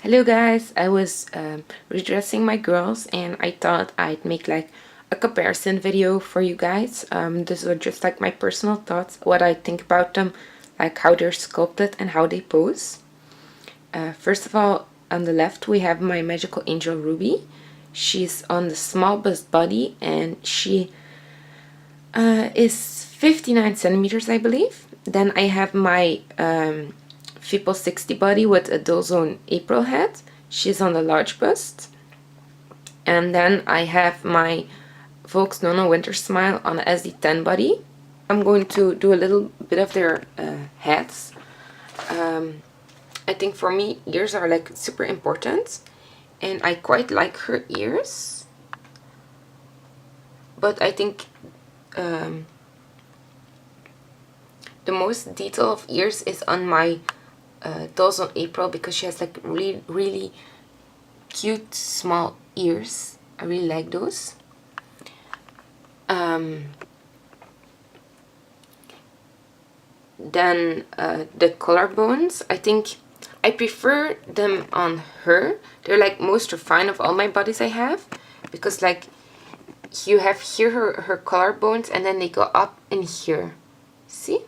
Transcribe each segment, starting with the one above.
Hello guys, I was redressing my girls and I thought I'd make like a comparison video for you guys. This are just like my personal thoughts, what I think about them, like how they're sculpted and how they pose. First of all, on the left we have my magical angel Ruby. She's on the small bust body and she is 59 centimeters I believe. Then I have my Feeple60 body with a dual zone April head. She's on the large bust. And then I have my Volks Winter Smile on the SD10 body. I'm going to do a little bit of their heads. I think for me ears are like super important and I quite like her ears. But I think the most detail of ears is on my those on April because she has like really cute small ears. I really like those. Then the collarbones, I think I prefer them on her. They're like most refined of all my bodies I have because like you have here her collarbones and then they go up in here. See?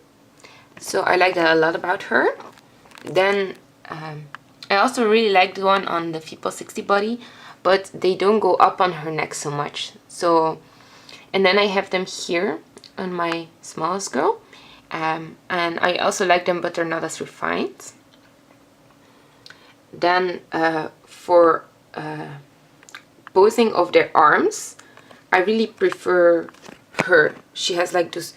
So I like that a lot about her. Then I also really like the one on the Feeple60 body, but they don't go up on her neck so much. So, and then I have them here on my smallest girl, and I also like them, but they're not as refined. Then for posing of their arms, I really prefer her. She has like those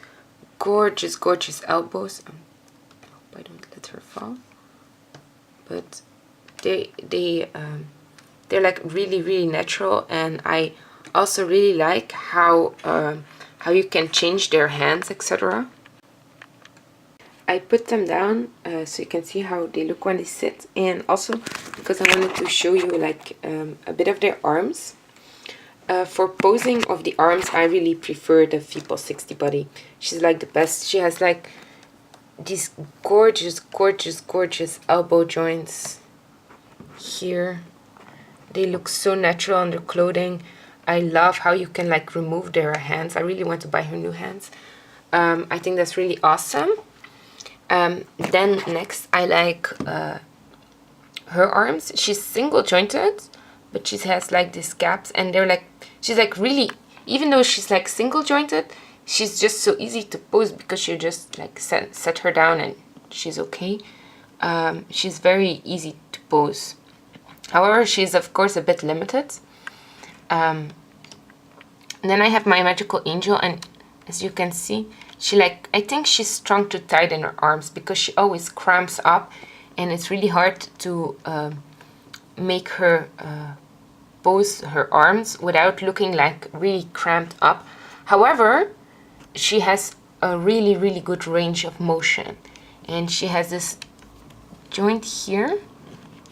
gorgeous elbows. I hope I don't let her fall. But they're like really natural, and I also really like how you can change their hands, etc. I put them down so you can see how they look when they sit, and also because I wanted to show you like a bit of their arms. For posing of the arms, I really prefer the Feeple60 body. She's like the best. She has like these gorgeous elbow joints here. They look so natural on their clothing. I love how you can like remove their hands. I really want to buy her new hands. I think that's really awesome. Then next I like her arms. She's single jointed, but she has like these gaps, and they're like, she's like really, even though she's like single jointed, she's just so easy to pose because you just like set her down and she's okay. She's very easy to pose. However, she's of course a bit limited. Then I have my magical angel, and as you can see, she like, I think she's strung too tight in her arms because she always cramps up, and it's really hard to make her pose her arms without looking like really cramped up. However, she has a really good range of motion, and she has this joint here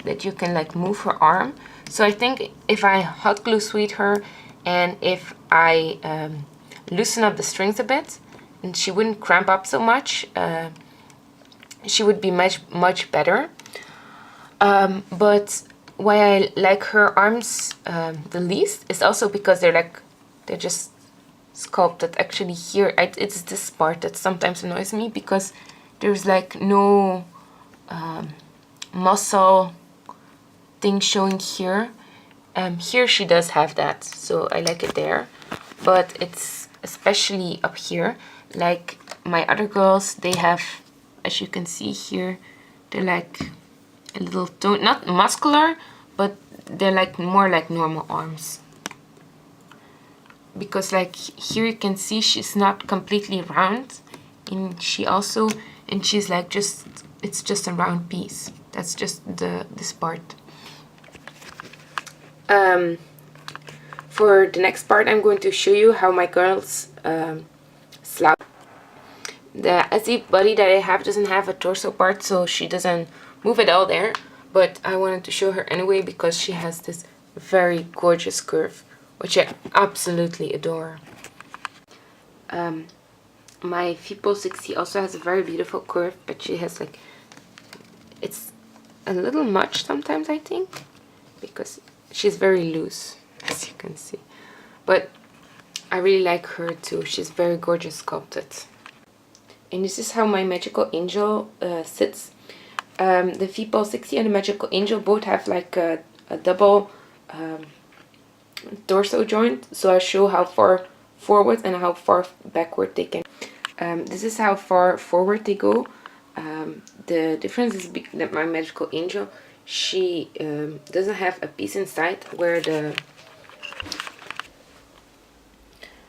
that you can like move her arm. So I think if I hot glue sweet her and if I loosen up the strings a bit, and she wouldn't cramp up so much, she would be much better. But why I like her arms the least is also because they're just sculpted. Actually here, it's this part that sometimes annoys me because there's like no muscle thing showing here. Here she does have that, so I like it there, but it's especially up here. Like my other girls, they have, as you can see here, they're like a little tone, not muscular, but they're like more like normal arms. Because like here you can see she's not completely round, and she's like just, it's just a round piece. That's just this part. For the next part, I'm going to show you how my girls slouch. The SD body that I have doesn't have a torso part, so she doesn't move at all there, but I wanted to show her anyway because she has this very gorgeous curve, which I absolutely adore. My Feeple60 also has a very beautiful curve, but she has like, it's a little much sometimes, I think, because she's very loose, as you can see. But I really like her too. She's very gorgeous sculpted. And this is how my magical angel sits. The Feeple60 and the magical angel both have like a double torso joint, so I show how far forward and how far backward they can. This is how far forward they go. The difference is that my magical angel, she doesn't have a piece inside where the...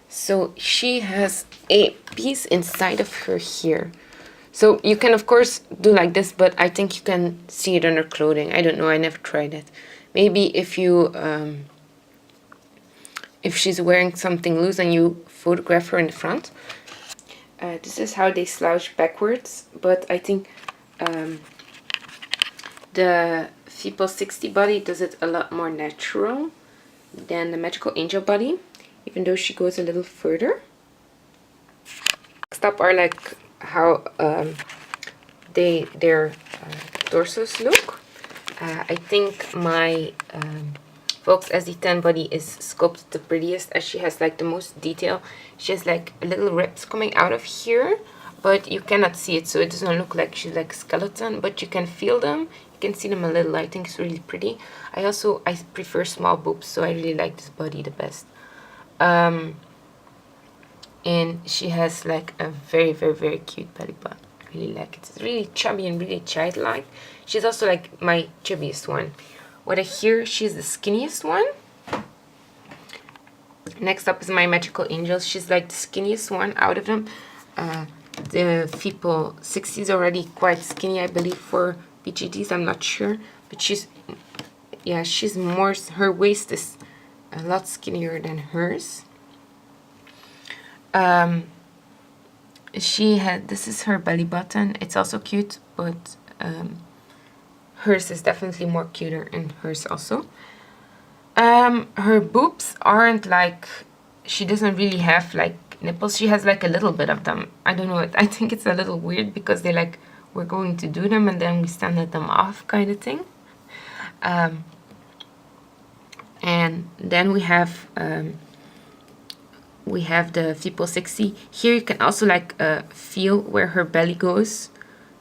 So she has a piece inside of her here. So you can of course do like this, but I think you can see it under clothing. I don't know, I never tried it. Maybe if you if she's wearing something loose and you photograph her in the front. This is how they slouch backwards, but I think the Feeple60 body does it a lot more natural than the magical angel body, even though she goes a little further. Next up are like how their torsos look. I think my Volks SD10 body is sculpted the prettiest, as she has like the most detail. She has like little ribs coming out of here, but you cannot see it, so it doesn't look like she's like a skeleton, but you can feel them. You can see them a little. I think it's really pretty. I prefer small boobs, so I really like this body the best. And she has like a very cute belly button. I really like it. It's really chubby and really childlike. She's also like my chubbiest one. What I hear, she's the skinniest one. Next up is my magical angel. She's like the skinniest one out of them. The Feeple60 is already quite skinny, I believe, for BGDs. I'm not sure, but she's more. Her waist is a lot skinnier than hers. This is her belly button. It's also cute, but hers is definitely more cuter, and hers also. Her boobs aren't like, she doesn't really have like nipples. She has like a little bit of them. I don't know, I think it's a little weird because they like, we're going to do them and then we stand them off kind of thing. And then we have the Feeple60. Here you can also like feel where her belly goes.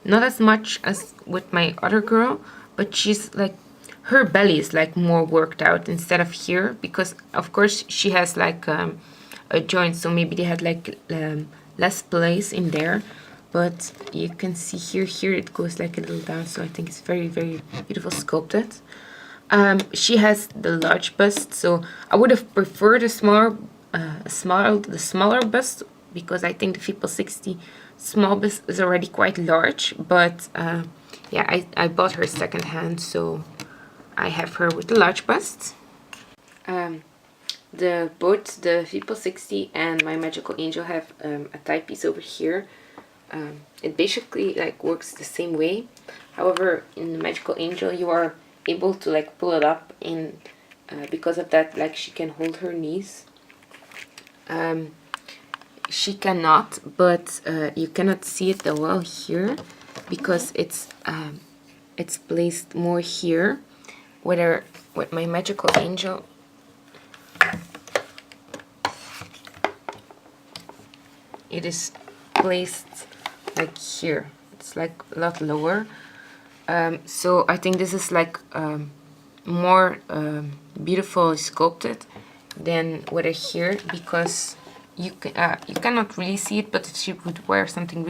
Not as much as with my other girl, but she's like, her belly is like more worked out instead of here, because of course she has like a joint, so maybe they had like less place in there. But you can see here it goes like a little down, so I think it's very beautiful sculpted. She has the large bust, so I would have preferred the smaller bust, because I think the Feeple60 small bust is already quite large. But yeah, I bought her second hand, so I have her with the large bust. Both the Feeple60 and my magical angel have a tie piece over here. It basically like works the same way. However, in the magical angel you are able to like pull it up, and because of that, like, she can hold her knees. She cannot, but you cannot see it that well here because it's placed more here. With my magical angel, it is placed like here. It's like a lot lower. So I think this is like more beautifully sculpted than what I hear, because you cannot really see it, but if she would wear something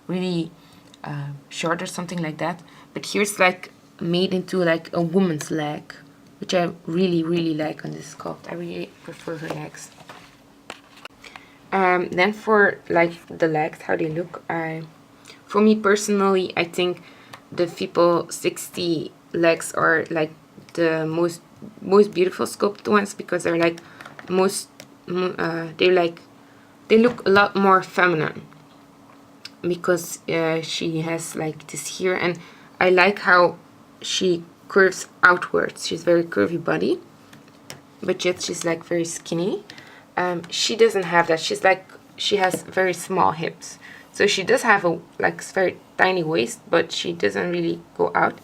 really short or something like that. But here's like made into like a woman's leg, which I really like on this sculpt. I really prefer her legs. Then for like the legs, how they look, for me personally, I think the Feeple60 legs are like the most beautiful sculpted ones, because they're like they look a lot more feminine, because she has like this here, and I like how she curves outwards. She's very curvy body, but yet she's like very skinny. She doesn't have that. She has very small hips, so she does have a like very tiny waist, but she doesn't really go out.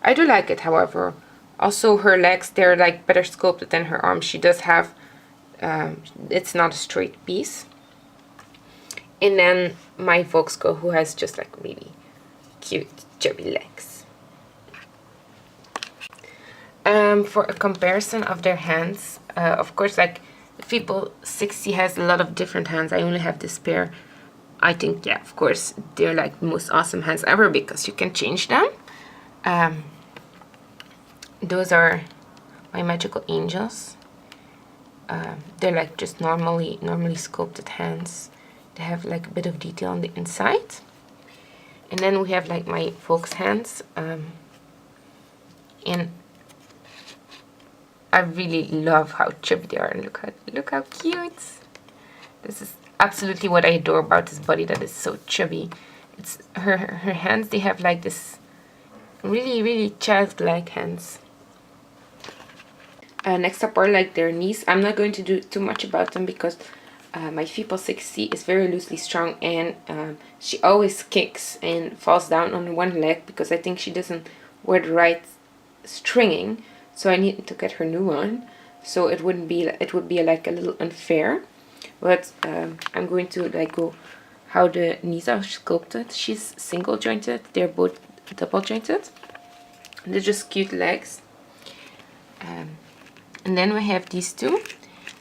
I do like it, however. Also, her legs, they're like better sculpted than her arms. She does have, it's not a straight piece. And then my Volks girl, who has just like really cute chubby legs. For a comparison of their hands, of course, like Feeple60 has a lot of different hands. I only have this pair. I think, yeah, of course, they're like the most awesome hands ever because you can change them. Those are my magical angels. They're like just normally sculpted hands. They have like a bit of detail on the inside. And then we have like my Volks hands. And I really love how chubby they are. Look how cute. This is absolutely what I adore about this body, that is so chubby. It's her hands, they have like this really childlike hands. Next up are like their knees. I'm not going to do too much about them because my Feeple60 is very loosely strung, and she always kicks and falls down on one leg because I think she doesn't wear the right stringing, so I need to get her new one. So it would be like a little unfair, but I'm going to like go how the knees are sculpted. She's single jointed, they're both double jointed. They're just cute legs. And then we have these two.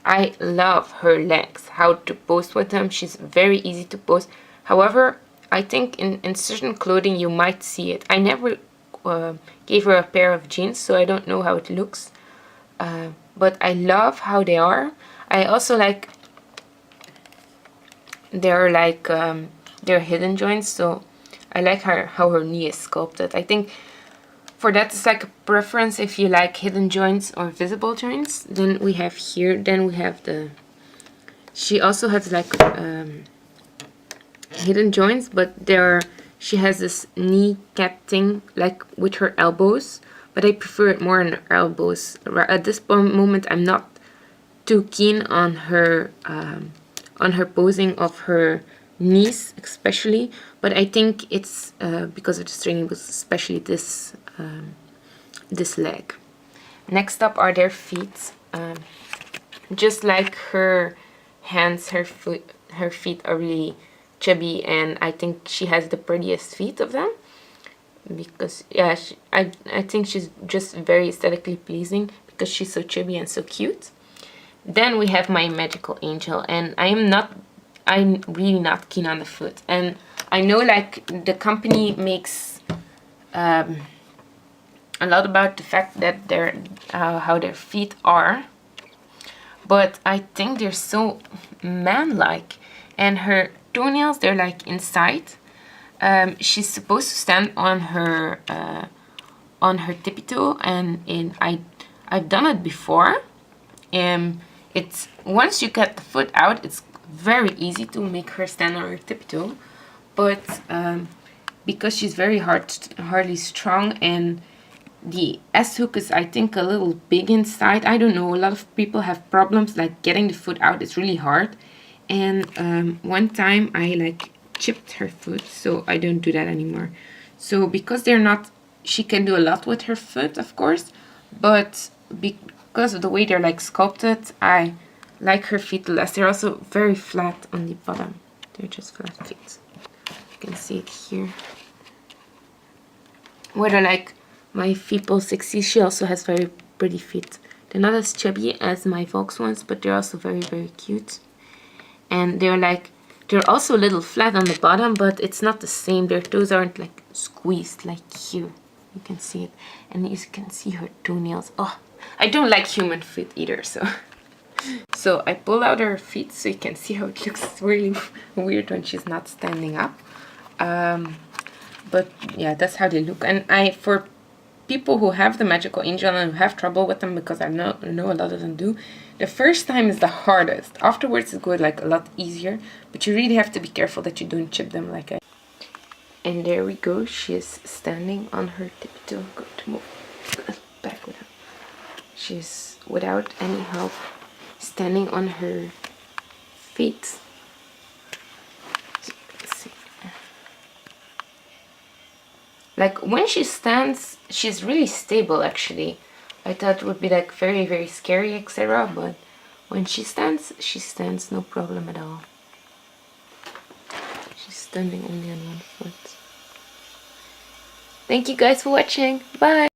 I love her legs, how to pose with them. She's very easy to pose. However, I think in certain clothing you might see it. I never gave her a pair of jeans, so I don't know how it looks. But I love how they are. I also like they're hidden joints, so I like how her knee is sculpted. I think for that, it's like a preference if you like hidden joints or visible joints. Then we have here, she also has like hidden joints, but she has this kneecap thing like with her elbows, but I prefer it more on her elbows. At this moment, I'm not too keen on her posing of her knees especially, but I think it's because of the stringing, especially this leg. Next up are their feet. Just like her hands, her feet are really chubby, and I think she has the prettiest feet of them because yeah, I think she's just very aesthetically pleasing because she's so chubby and so cute. Then we have my magical angel, and I'm really not keen on the foot, and I know like the company makes a lot about the fact that how their feet are, but I think they're so man-like, and her toenails, they're like inside. She's supposed to stand on her tippy toe, and I've done it before. It's once you get the foot out, it's very easy to make her stand on her tippy toe, but because she's very hardly strong, and the S-hook is, I think, a little big inside. I don't know, a lot of people have problems like getting the foot out. It's really hard. And one time I like chipped her foot, so I don't do that anymore. So because they're not, she can do a lot with her foot, of course, but because of the way they're like sculpted, I like her feet less. They're also very flat on the bottom. They're just flat feet. You can see it here. Whether like my Feeple60, she also has very pretty feet. They're not as chubby as my Volks ones, but they're also very cute. And they're also a little flat on the bottom, but it's not the same. Their toes aren't like squeezed like here. You can see it. And you can see her toenails. Oh, I don't like human feet either, so. So I pull out her feet so you can see how it looks really weird when she's not standing up. But yeah, that's how they look. And for people who have the magical angel and who have trouble with them, because I know a lot of them do, the first time is the hardest. Afterwards it goes like a lot easier, but you really have to be careful that you don't chip them like I. And there we go, she is standing on her tippy toe. I'm going to move back with her. She's without any help standing on her feet. Like when she stands, she's really stable actually. I thought it would be like very, very scary, etc. But when she stands no problem at all. She's standing only on one foot. Thank you guys for watching. Bye!